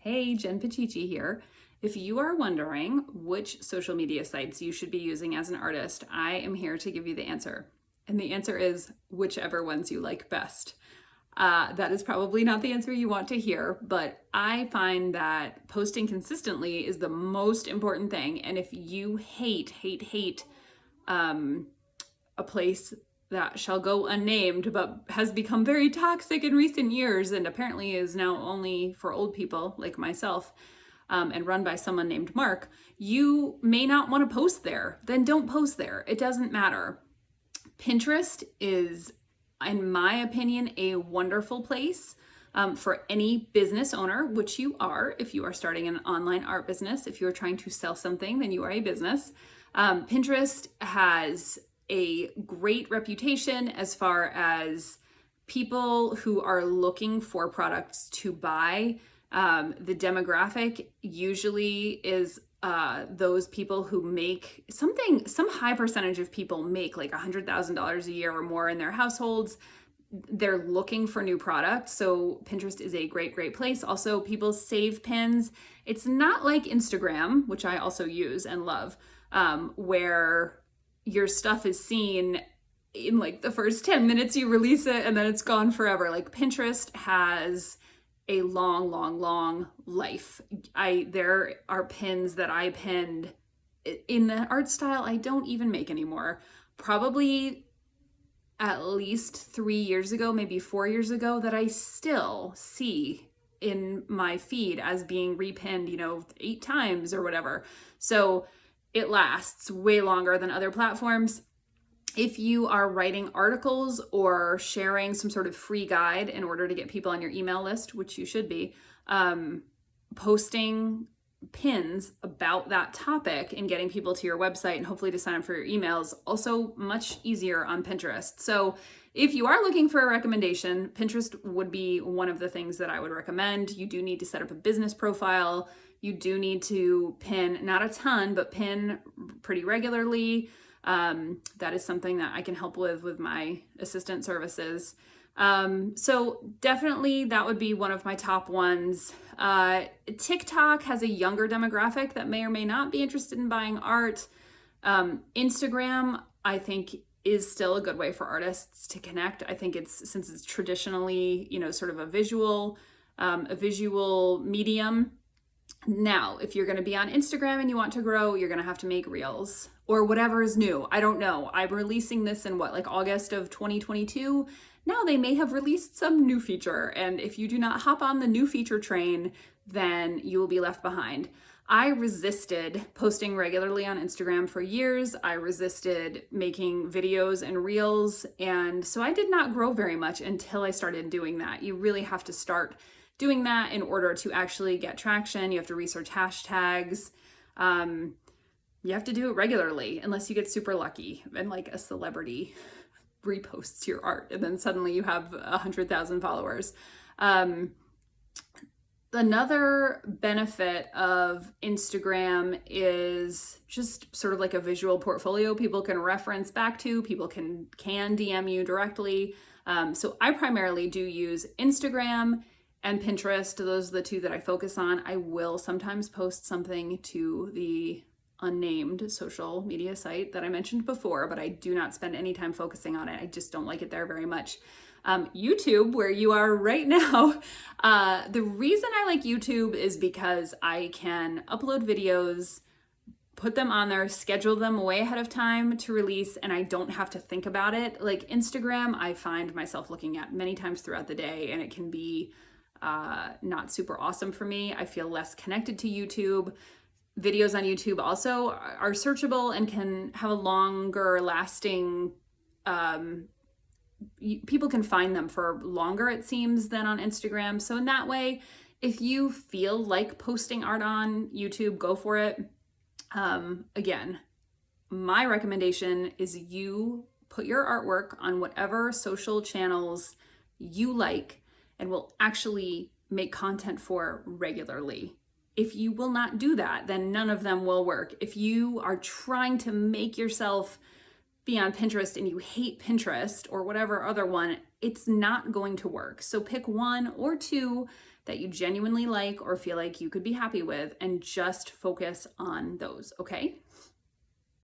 Hey, Jen Pachichi here. If you are wondering which social media sites you should be using as an artist, I am here to give you the answer. And the answer is whichever ones you like best. That is probably not the answer you want to hear, but I find that posting consistently is the most important thing. And if you hate a place that shall go unnamed, but has become very toxic in recent years and apparently is now only for old people like myself, and run by someone named Mark, you may not want to post there. Then don't post there. It doesn't matter. Pinterest is, in my opinion, a wonderful place for any business owner, which you are if you are starting an online art business. If you're trying to sell something, then you are a business. Pinterest has a great reputation as far as people who are looking for products to buy. The demographic usually is those people who make something, some high percentage of people make like $100,000 a year or more in their households. They're looking for new products. So Pinterest is a great place. Also, people save pins. It's not like Instagram, which I also use and love, where your stuff is seen in like the first 10 minutes you release it and then it's gone forever. Like Pinterest has a long life. There are pins that I pinned in the art style I don't even make anymore. Probably at least 3 years ago, maybe 4 years ago, that I still see in my feed as being repinned, 8 times or whatever. So it lasts way longer than other platforms. If you are writing articles or sharing some sort of free guide in order to get people on your email list, which you should be, posting pins about that topic and getting people to your website and hopefully to sign up for your emails, also much easier on Pinterest. So if you are looking for a recommendation, Pinterest would be one of the things that I would recommend. You do need to set up a business profile. You do need to pin, not a ton, but pin pretty regularly. That is something that I can help with my assistant services. So definitely that would be one of my top ones. TikTok has a younger demographic that may or may not be interested in buying art. Instagram, I think, is still a good way for artists to connect. I think since it's traditionally, sort of a visual medium. Now, if you're going to be on Instagram and you want to grow, you're going to have to make reels or whatever is new. I don't know. I'm releasing this in August of 2022. Now they may have released some new feature. And if you do not hop on the new feature train, then you will be left behind. I resisted posting regularly on Instagram for years. I resisted making videos and reels. And so I did not grow very much until I started doing that. You really have to start doing that in order to actually get traction. You have to research hashtags. You have to do it regularly unless you get super lucky and like a celebrity reposts your art and then suddenly you have 100,000 followers. Another benefit of Instagram is just sort of like a visual portfolio people can reference back to. People can DM you directly. So I primarily do use Instagram and Pinterest. Those are the two that I focus on. I will sometimes post something to the unnamed social media site that I mentioned before, but I do not spend any time focusing on it. I just don't like it there very much. YouTube, where you are right now, the reason I like YouTube is because I can upload videos, put them on there, schedule them way ahead of time to release, and I don't have to think about it. Like Instagram, I find myself looking at many times throughout the day, and it can be not super awesome for me. I feel less connected to YouTube. Videos on YouTube also are searchable and can have a longer lasting, people can find them for longer, it seems, than on Instagram. So in that way, if you feel like posting art on YouTube, go for it. Again, my recommendation is you put your artwork on whatever social channels you like and will actually make content for regularly. If you will not do that, then none of them will work. If you are trying to make yourself be on Pinterest and you hate Pinterest or whatever other one, it's not going to work. So pick one or two that you genuinely like or feel like you could be happy with, and just focus on those, okay?